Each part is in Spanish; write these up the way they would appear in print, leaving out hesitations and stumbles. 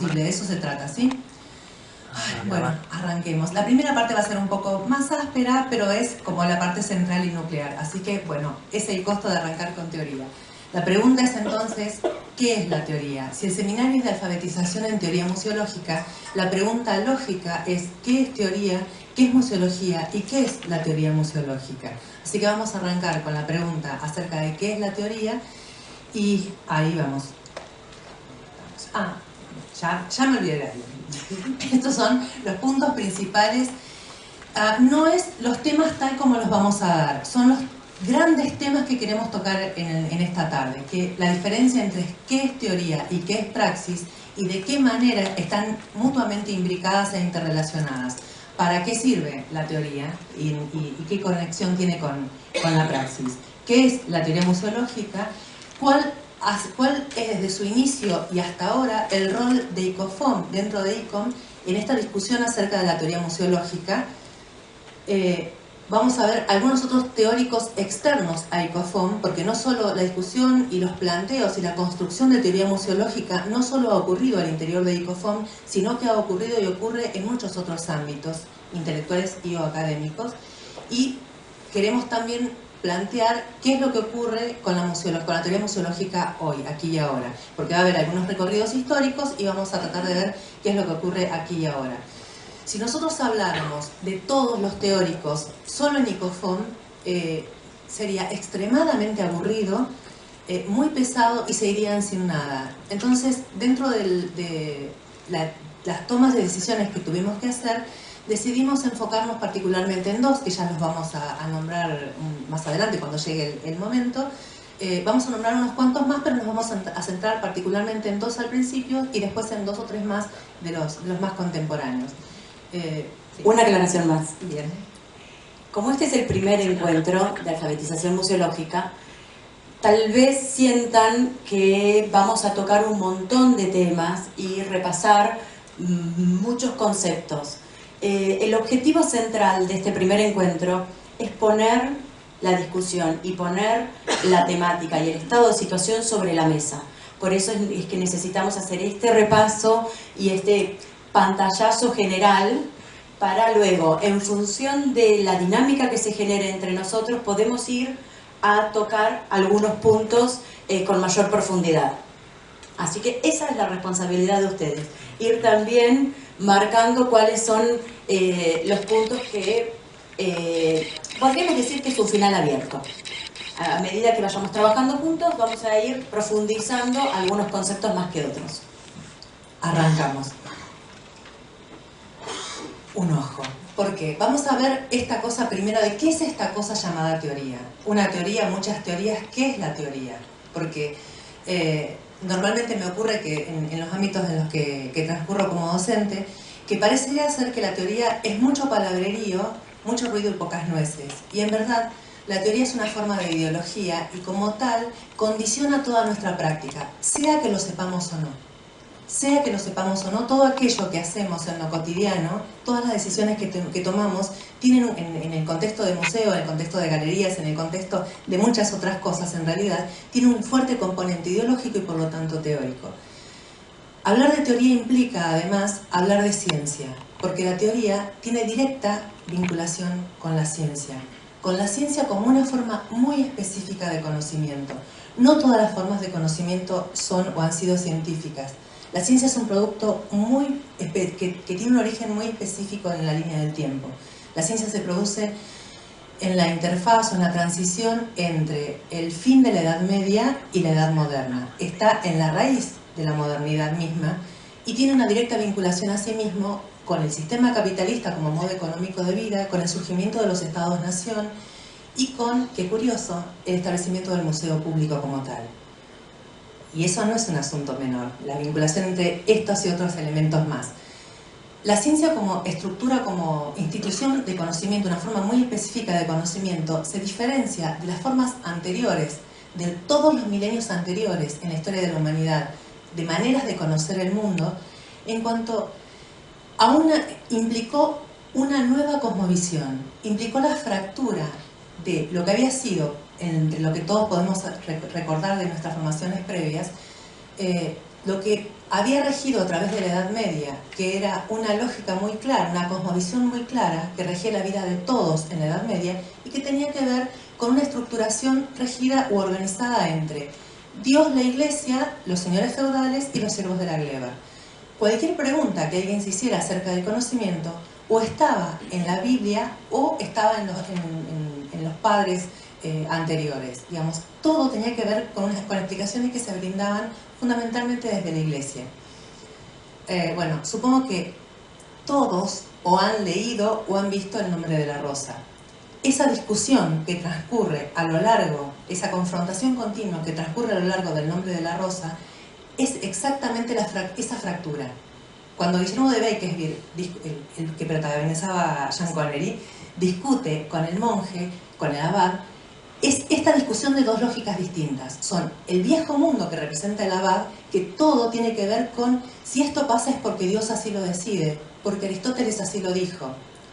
posible, de eso se trata, ¿sí? Bueno, arranquemos. La primera parte va a ser un poco más áspera, pero es como la parte central y nuclear. Así que, bueno, es el costo de arrancar con teoría. La pregunta es entonces, ¿qué es la teoría? Si el seminario es de alfabetización en teoría museológica, la pregunta lógica es ¿qué es teoría? ¿Qué es museología? ¿Y qué es la teoría museológica? Así que vamos a arrancar con la pregunta acerca de qué es la teoría y ahí vamos. Ya me olvidé de algo. Estos son los puntos principales. No es los temas tal como los vamos a dar, son los grandes temas que queremos tocar en esta tarde, que la diferencia entre qué es teoría y qué es praxis y de qué manera están mutuamente imbricadas e interrelacionadas. ¿Para qué sirve la teoría y qué conexión tiene con la praxis? ¿Qué es la teoría museológica? ¿Cuál es desde su inicio y hasta ahora el rol de ICOFOM dentro de ICOM en esta discusión acerca de la teoría museológica? Vamos a ver algunos otros teóricos externos a ICOFOM, porque no solo la discusión y los planteos y la construcción de teoría museológica no solo ha ocurrido al interior de ICOFOM, sino que ha ocurrido y ocurre en muchos otros ámbitos intelectuales y o académicos. Y queremos también plantear qué es lo que ocurre con la teoría museológica hoy, aquí y ahora, porque va a haber algunos recorridos históricos y vamos a tratar de ver qué es lo que ocurre aquí y ahora. Si nosotros habláramos de todos los teóricos solo en ICOFOM, sería extremadamente aburrido, muy pesado y se irían sin nada. Entonces, dentro de las tomas de decisiones que tuvimos que hacer, decidimos enfocarnos particularmente en dos, que ya los vamos a nombrar más adelante cuando llegue el momento. Vamos a nombrar unos cuantos más, pero nos vamos a centrar particularmente en dos al principio y después en dos o tres más de los más contemporáneos. Sí. Una aclaración más. Bien. Como este es el primer encuentro de alfabetización museológica, tal vez sientan que vamos a tocar un montón de temas y repasar muchos conceptos. El objetivo central de este primer encuentro es poner la discusión y poner la temática y el estado de situación sobre la mesa. Por eso es que necesitamos hacer este repaso y este pantallazo general para luego, en función de la dinámica que se genere entre nosotros, podemos ir a tocar algunos puntos con mayor profundidad. Así que esa es la responsabilidad de ustedes, ir también marcando cuáles son los puntos que podríamos decir que es un final abierto. A medida que vayamos trabajando juntos, vamos a ir profundizando algunos conceptos más que otros. Arrancamos. Un ojo. Porque vamos a ver esta cosa primero de qué es esta cosa llamada teoría. Una teoría, muchas teorías, ¿qué es la teoría? Porque normalmente me ocurre que en los ámbitos en los que transcurro como docente, que parecería ser que la teoría es mucho palabrerío, mucho ruido y pocas nueces. Y en verdad, la teoría es una forma de ideología y como tal condiciona toda nuestra práctica, sea que lo sepamos o no. Sea que lo sepamos o no, todo aquello que hacemos en lo cotidiano, todas las decisiones que tomamos, tienen en el contexto de museo, en el contexto de galerías, en el contexto de muchas otras cosas en realidad, tiene un fuerte componente ideológico y por lo tanto teórico. Hablar de teoría implica además hablar de ciencia, porque la teoría tiene directa vinculación con la ciencia como una forma muy específica de conocimiento. No todas las formas de conocimiento son o han sido científicas. La ciencia es un producto que tiene un origen muy específico en la línea del tiempo. La ciencia se produce en la interfaz o en la transición entre el fin de la Edad Media y la Edad Moderna. Está en la raíz de la modernidad misma y tiene una directa vinculación a sí mismo con el sistema capitalista como modo económico de vida, con el surgimiento de los estados-nación y con, qué curioso, el establecimiento del museo público como tal. Y eso no es un asunto menor, la vinculación entre estos y otros elementos más. La ciencia como estructura, como institución de conocimiento, una forma muy específica de conocimiento, se diferencia de las formas anteriores, de todos los milenios anteriores en la historia de la humanidad, de maneras de conocer el mundo, en cuanto a implicó una nueva cosmovisión, implicó la fractura de lo que había sido, entre lo que todos podemos recordar de nuestras formaciones previas, lo que había regido a través de la Edad Media, que era una lógica muy clara, una cosmovisión muy clara, que regía la vida de todos en la Edad Media y que tenía que ver con una estructuración regida u organizada entre Dios, la Iglesia, los señores feudales y los siervos de la gleba. Cualquier pregunta que alguien se hiciera acerca del conocimiento o estaba en la Biblia o estaba en los padres anteriores. Digamos, todo tenía que ver con explicaciones que se brindaban fundamentalmente desde la Iglesia. Bueno, supongo que todos o han leído o han visto El nombre de la rosa. Esa discusión que transcurre a lo largo, esa confrontación continua que transcurre a lo largo del Nombre de la rosa, es exactamente esa fractura. Cuando Guillermo de Baskerville, el que protagonizaba a Sean Connery, discute con el monje, con el abad, es esta discusión de dos lógicas distintas. Son el viejo mundo que representa el abad, que todo tiene que ver con si esto pasa es porque Dios así lo decide, porque Aristóteles así lo dijo,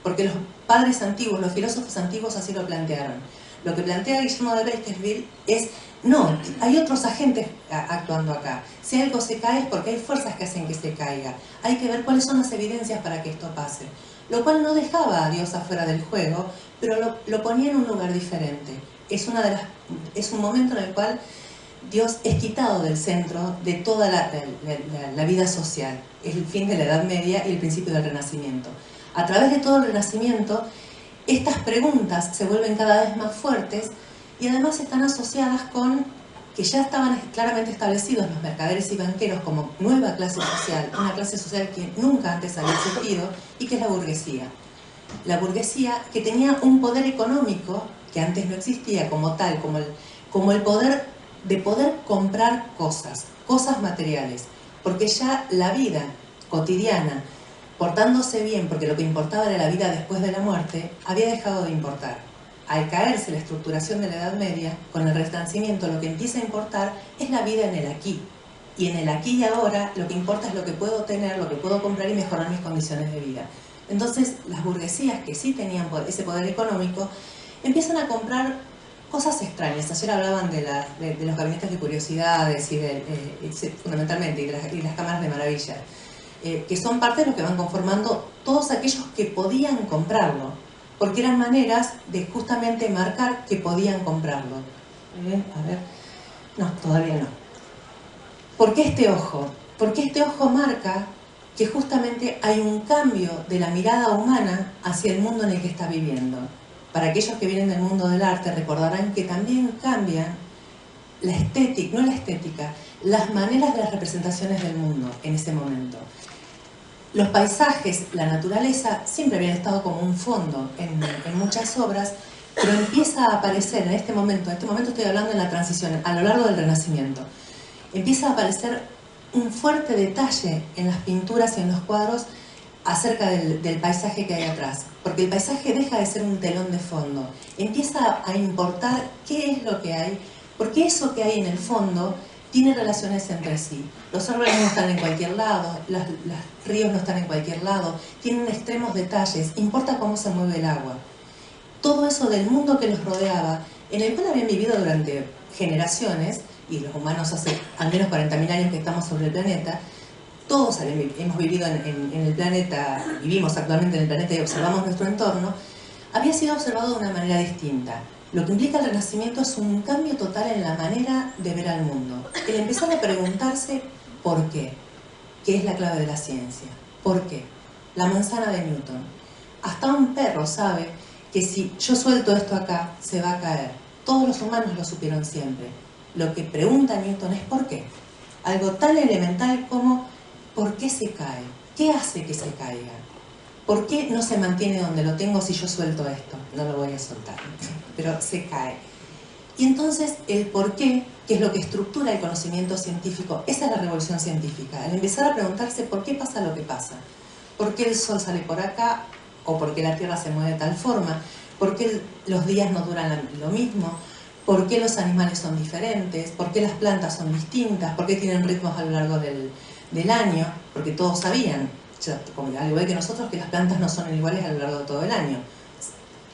porque los padres antiguos, los filósofos antiguos así lo plantearon. Lo que plantea Guillermo de Baskerville es, no, hay otros agentes actuando acá. Si algo se cae es porque hay fuerzas que hacen que se caiga. Hay que ver cuáles son las evidencias para que esto pase. Lo cual no dejaba a Dios afuera del juego, pero lo ponía en un lugar diferente. Es un momento en el cual Dios es quitado del centro de toda la vida social. Es el fin de la Edad Media y el principio del Renacimiento. A través de todo el Renacimiento, estas preguntas se vuelven cada vez más fuertes y además están asociadas con que ya estaban claramente establecidos los mercaderes y banqueros como nueva clase social, una clase social que nunca antes había existido y que es la burguesía. La burguesía que tenía un poder económico que antes no existía como tal, como el poder de poder comprar cosas materiales, porque ya la vida cotidiana, portándose bien, porque lo que importaba era la vida después de la muerte, había dejado de importar. Al caerse la estructuración de la Edad Media, con el Renacimiento lo que empieza a importar es la vida en el aquí. Y en el aquí y ahora lo que importa es lo que puedo tener, lo que puedo comprar y mejorar mis condiciones de vida. Entonces las burguesías que sí tenían ese poder económico empiezan a comprar cosas extrañas. Ayer hablaban de los gabinetes de curiosidades y fundamentalmente y de las cámaras de maravilla. Que son parte de los que van conformando todos aquellos que podían comprarlo, porque eran maneras de justamente marcar que podían comprarlo. A ver, no, todavía no. ¿Por qué este ojo? Porque este ojo marca que justamente hay un cambio de la mirada humana hacia el mundo en el que está viviendo. Para aquellos que vienen del mundo del arte recordarán que también cambian la estética, no la estética, las maneras de las representaciones del mundo en ese momento. Los paisajes, la naturaleza, siempre habían estado como un fondo en muchas obras, pero empieza a aparecer en este momento estoy hablando en la transición, a lo largo del Renacimiento, empieza a aparecer un fuerte detalle en las pinturas y en los cuadros acerca del paisaje que hay atrás, porque el paisaje deja de ser un telón de fondo, empieza a importar qué es lo que hay, porque eso que hay en el fondo tiene relaciones entre sí. Los árboles no están en cualquier lado, los ríos no están en cualquier lado, tienen extremos detalles, importa cómo se mueve el agua. Todo eso del mundo que los rodeaba, en el cual habían vivido durante generaciones, y los humanos hace al menos 40.000 años que estamos sobre el planeta, todos hemos vivido en el planeta, vivimos actualmente en el planeta y observamos nuestro entorno, había sido observado de una manera distinta. Lo que implica el Renacimiento es un cambio total en la manera de ver al mundo. El empezar a preguntarse ¿por qué? ¿Qué es la clave de la ciencia? ¿Por qué? La manzana de Newton. Hasta un perro sabe que si yo suelto esto acá, se va a caer. Todos los humanos lo supieron siempre. Lo que pregunta Newton es ¿por qué? Algo tan elemental como ¿por qué se cae? ¿Qué hace que se caiga? ¿Por qué no se mantiene donde lo tengo si yo suelto esto? No lo voy a soltar, pero se cae. Y entonces el por qué, que es lo que estructura el conocimiento científico, esa es la revolución científica. Al empezar a preguntarse por qué pasa lo que pasa. ¿Por qué el sol sale por acá? ¿O por qué la Tierra se mueve de tal forma? ¿Por qué los días no duran lo mismo? ¿Por qué los animales son diferentes? ¿Por qué las plantas son distintas? ¿Por qué tienen ritmos a lo largo del año? Porque todos sabían, al igual que nosotros, que las plantas no son iguales a lo largo de todo el año.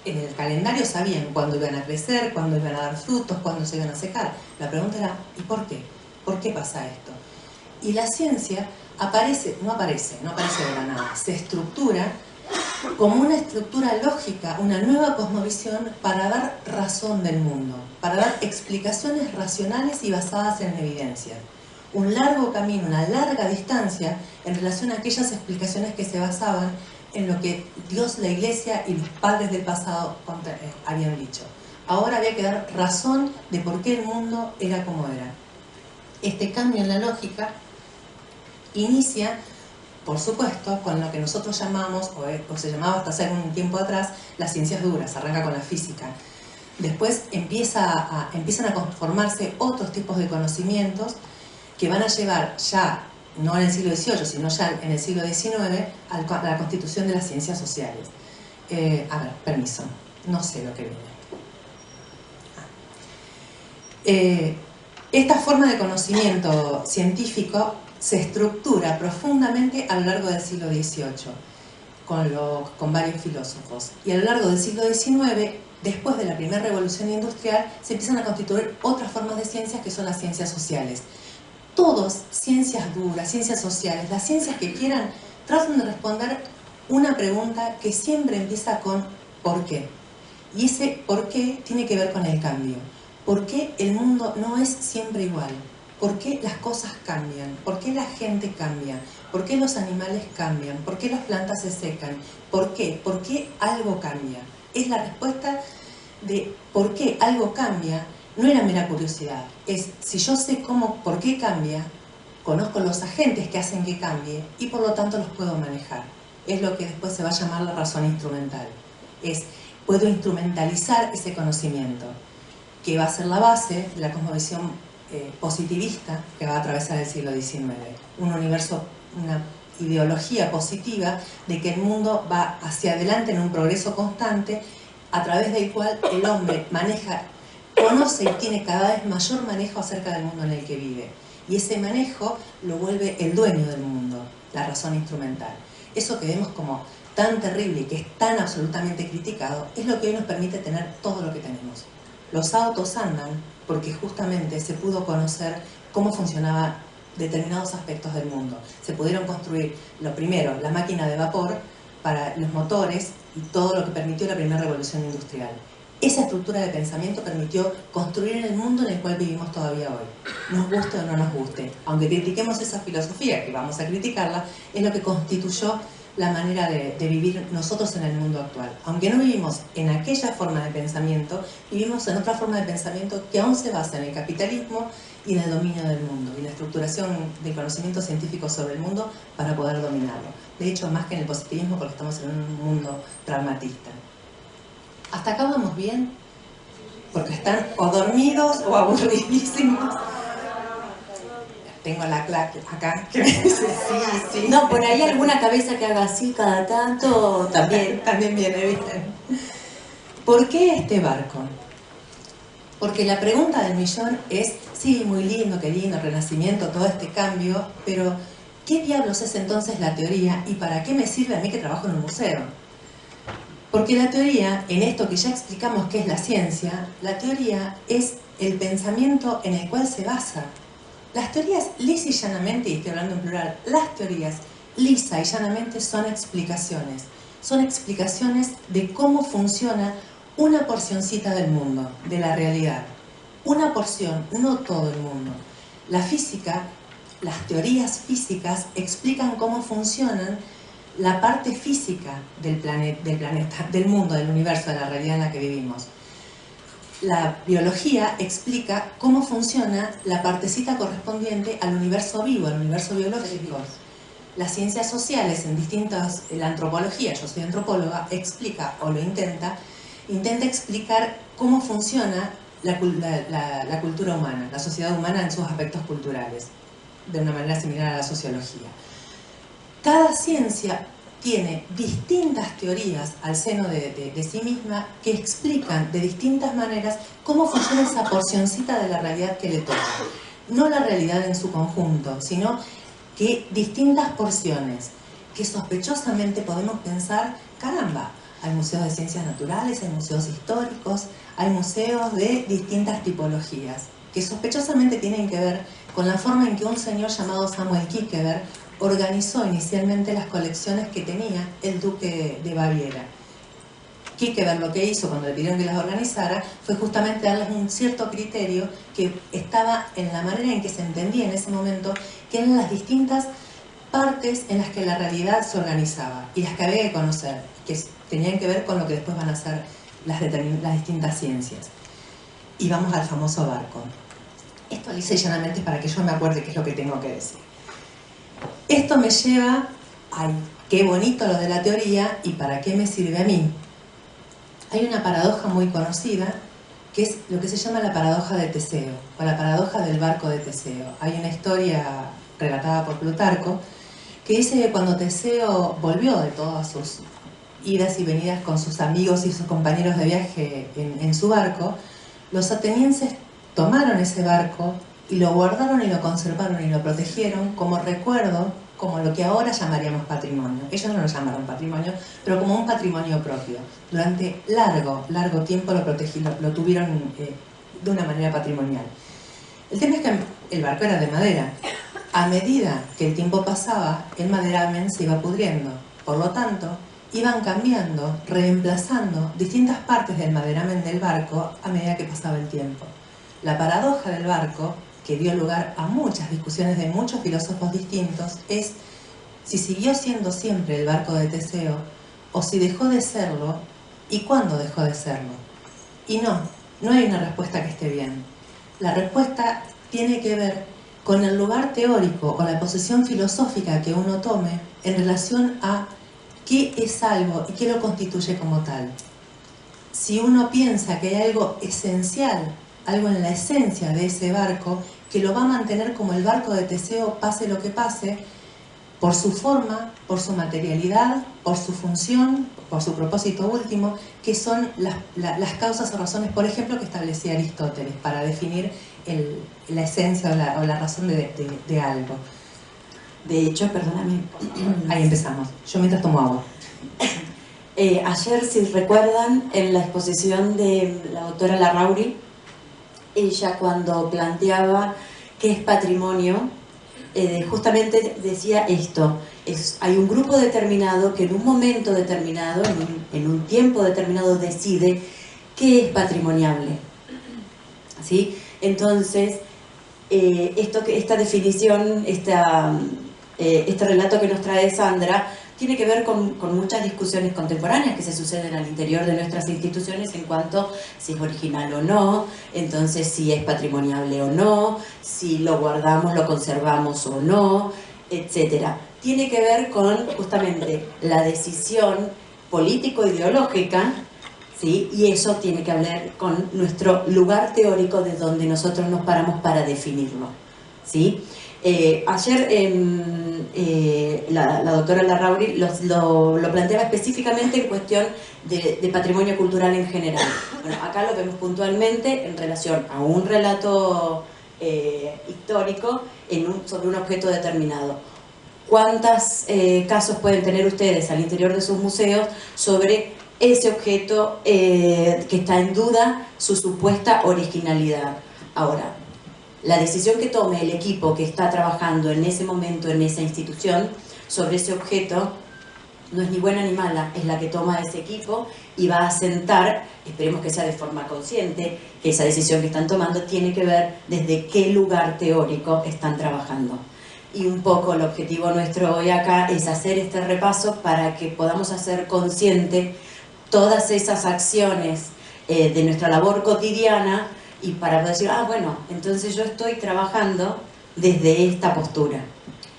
En el calendario sabían cuándo iban a crecer, cuándo iban a dar frutos, cuándo se iban a secar. La pregunta era, ¿y por qué? ¿Por qué pasa esto? Y la ciencia no aparece de la nada, se estructura como una estructura lógica, una nueva cosmovisión para dar razón del mundo, para dar explicaciones racionales y basadas en evidencia. Un largo camino, una larga distancia en relación a aquellas explicaciones que se basaban en lo que Dios, la Iglesia y los padres del pasado habían dicho. Ahora había que dar razón de por qué el mundo era como era. Este cambio en la lógica inicia, por supuesto, con lo que nosotros llamamos, o se llamaba hasta hace algún tiempo atrás, las ciencias duras. Arranca con la física. Después empiezan a conformarse otros tipos de conocimientos que van a llevar ya, no en el siglo XVIII, sino ya en el siglo XIX, a la constitución de las ciencias sociales. Permiso, no sé lo que viene. Esta forma de conocimiento científico se estructura profundamente a lo largo del siglo XVIII, con varios filósofos. Y a lo largo del siglo XIX, después de la primera revolución industrial, se empiezan a constituir otras formas de ciencias que son las ciencias sociales. Todas ciencias duras, ciencias sociales, las ciencias que quieran, tratan de responder una pregunta que siempre empieza con ¿por qué? Y ese ¿por qué? Tiene que ver con el cambio. ¿Por qué el mundo no es siempre igual? ¿Por qué las cosas cambian? ¿Por qué la gente cambia? ¿Por qué los animales cambian? ¿Por qué las plantas se secan? ¿Por qué? ¿Por qué algo cambia? Es la respuesta de por qué algo cambia. No era mera curiosidad, es si yo sé por qué cambia, conozco los agentes que hacen que cambie y por lo tanto los puedo manejar. Es lo que después se va a llamar la razón instrumental. Puedo instrumentalizar ese conocimiento, que va a ser la base de la cosmovisión positivista que va a atravesar el siglo XIX. Una ideología positiva de que el mundo va hacia adelante en un progreso constante a través del cual el hombre conoce y tiene cada vez mayor manejo acerca del mundo en el que vive. Y ese manejo lo vuelve el dueño del mundo, la razón instrumental. Eso que vemos como tan terrible y que es tan absolutamente criticado, es lo que hoy nos permite tener todo lo que tenemos. Los autos andan porque justamente se pudo conocer cómo funcionaban determinados aspectos del mundo. Se pudieron construir, lo primero, la máquina de vapor para los motores y todo lo que permitió la primera revolución industrial. Esa estructura de pensamiento permitió construir el mundo en el cual vivimos todavía hoy. Nos guste o no nos guste. Aunque critiquemos esa filosofía, que vamos a criticarla, es lo que constituyó la manera de vivir nosotros en el mundo actual. Aunque no vivimos en aquella forma de pensamiento, vivimos en otra forma de pensamiento que aún se basa en el capitalismo y en el dominio del mundo, y en la estructuración del conocimiento científico sobre el mundo para poder dominarlo. De hecho, más que en el positivismo, porque estamos en un mundo pragmatista. ¿Hasta acá vamos bien? Porque están o dormidos o aburridísimos. Tengo la claque acá que me dice sí. No, por ahí alguna cabeza que haga así cada tanto también. También viene, ¿viste? ¿Por qué este barco? Porque la pregunta del millón es, sí, muy lindo, qué lindo, el renacimiento, todo este cambio, pero ¿qué diablos es entonces la teoría y para qué me sirve a mí que trabajo en un museo? Porque la teoría, en esto que ya explicamos que es la ciencia, la teoría es el pensamiento en el cual se basa. Las teorías lisa y llanamente, y estoy hablando en plural, las teorías lisa y llanamente son explicaciones. Son explicaciones de cómo funciona una porcioncita del mundo, de la realidad. Una porción, no todo el mundo. La física, las teorías físicas explican cómo funcionan la parte física del planeta, del mundo, del universo, de la realidad en la que vivimos. La biología explica cómo funciona la partecita correspondiente al universo vivo, al universo biológico. Las ciencias sociales, la antropología, yo soy antropóloga, explica, o lo intenta explicar cómo funciona la cultura humana, la sociedad humana en sus aspectos culturales, de una manera similar a la sociología. Cada ciencia tiene distintas teorías al seno de sí misma que explican de distintas maneras cómo funciona esa porcioncita de la realidad que le toca. No la realidad en su conjunto, sino que distintas porciones que sospechosamente podemos pensar, caramba, hay museos de ciencias naturales, hay museos históricos, hay museos de distintas tipologías. que sospechosamente tienen que ver con la forma en que un señor llamado Samuel Kiekeberg organizó inicialmente las colecciones que tenía el duque de Baviera. Kiekeberg lo que hizo cuando le pidieron que las organizara fue justamente darles un cierto criterio que estaba en la manera en que se entendía en ese momento, que eran las distintas partes en las que la realidad se organizaba y las que había que conocer, que tenían que ver con lo que después van a ser las distintas ciencias. Y vamos al famoso barco. Esto lisa y llanamente para que yo me acuerde qué es lo que tengo que decir. Esto me lleva a qué bonito lo de la teoría y para qué me sirve a mí. Hay una paradoja muy conocida, que es lo que se llama la paradoja de Teseo, o la paradoja del barco de Teseo. Hay una historia relatada por Plutarco, que dice que cuando Teseo volvió de todas sus idas y venidas con sus amigos y sus compañeros de viaje en su barco, los atenienses tomaron ese barco y lo guardaron y lo conservaron y lo protegieron como recuerdo, como lo que ahora llamaríamos patrimonio. Ellos no lo llamaron patrimonio, pero como un patrimonio propio. Durante largo tiempo lo tuvieron de una manera patrimonial. El tema es que el barco era de madera. A medida que el tiempo pasaba, el maderamen se iba pudriendo. Por lo tanto, iban cambiando, reemplazando distintas partes del maderamen del barco a medida que pasaba el tiempo. La paradoja del barco, que dio lugar a muchas discusiones de muchos filósofos distintos, es si siguió siendo siempre el barco de Teseo o si dejó de serlo y cuándo dejó de serlo. Y no hay una respuesta que esté bien. La respuesta tiene que ver con el lugar teórico o la posición filosófica que uno tome en relación a qué es algo y qué lo constituye como tal. Si uno piensa que hay algo esencial, algo en la esencia de ese barco, que lo va a mantener como el barco de Teseo, pase lo que pase, por su forma, por su materialidad, por su función, por su propósito último, que son las causas o razones, por ejemplo, que establecía Aristóteles para definir la esencia o la razón de algo. De hecho, perdóname. Ahí empezamos. Yo mientras tomo agua. Ayer, si recuerdan, en la exposición de la doctora Larrauri, ella cuando planteaba qué es patrimonio, justamente decía esto: hay un grupo determinado que en un momento determinado, en un tiempo determinado, decide qué es patrimoniable. ¿Sí? Entonces, esta definición, este relato que nos trae Sandra, tiene que ver con muchas discusiones contemporáneas que se suceden al interior de nuestras instituciones en cuanto si es original o no, entonces si es patrimoniable o no, si lo guardamos, lo conservamos o no, etc. Tiene que ver con justamente la decisión político-ideológica, ¿sí? Y eso tiene que ver con nuestro lugar teórico de donde nosotros nos paramos para definirlo, ¿sí? Ayer la doctora Larrauri lo planteaba específicamente en cuestión de patrimonio cultural en general. Bueno, acá lo vemos puntualmente en relación a un relato histórico sobre un objeto determinado. ¿Cuántos casos pueden tener ustedes al interior de sus museos sobre ese objeto que está en duda su supuesta originalidad? Ahora, la decisión que tome el equipo que está trabajando en ese momento en esa institución sobre ese objeto no es ni buena ni mala, es la que toma ese equipo y va a sentar, esperemos que sea de forma consciente, que esa decisión que están tomando tiene que ver desde qué lugar teórico están trabajando. Y un poco el objetivo nuestro hoy acá es hacer este repaso para que podamos hacer consciente todas esas acciones de nuestra labor cotidiana, y para decir, bueno, entonces yo estoy trabajando desde esta postura.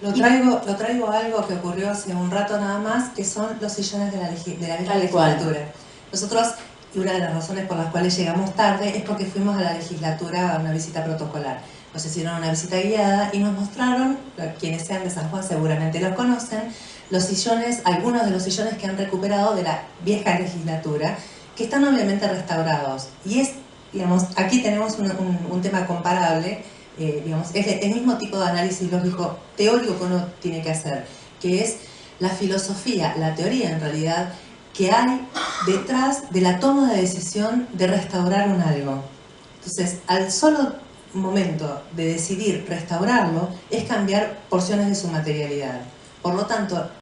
Lo traigo a algo que ocurrió hace un rato nada más, que son los sillones de la misma legislatura. Nosotros, y una de las razones por las cuales llegamos tarde, es porque fuimos a la legislatura a una visita protocolar. Nos hicieron una visita guiada y nos mostraron, quienes sean de San Juan seguramente los conocen, los sillones, algunos de los sillones que han recuperado de la vieja legislatura, que están obviamente restaurados. Y digamos, aquí tenemos un tema comparable, digamos, es el mismo tipo de análisis lógico teórico que uno tiene que hacer, que es la filosofía, la teoría en realidad, que hay detrás de la toma de decisión de restaurar un algo. Entonces, al solo momento de decidir restaurarlo es cambiar porciones de su materialidad. Por lo tanto,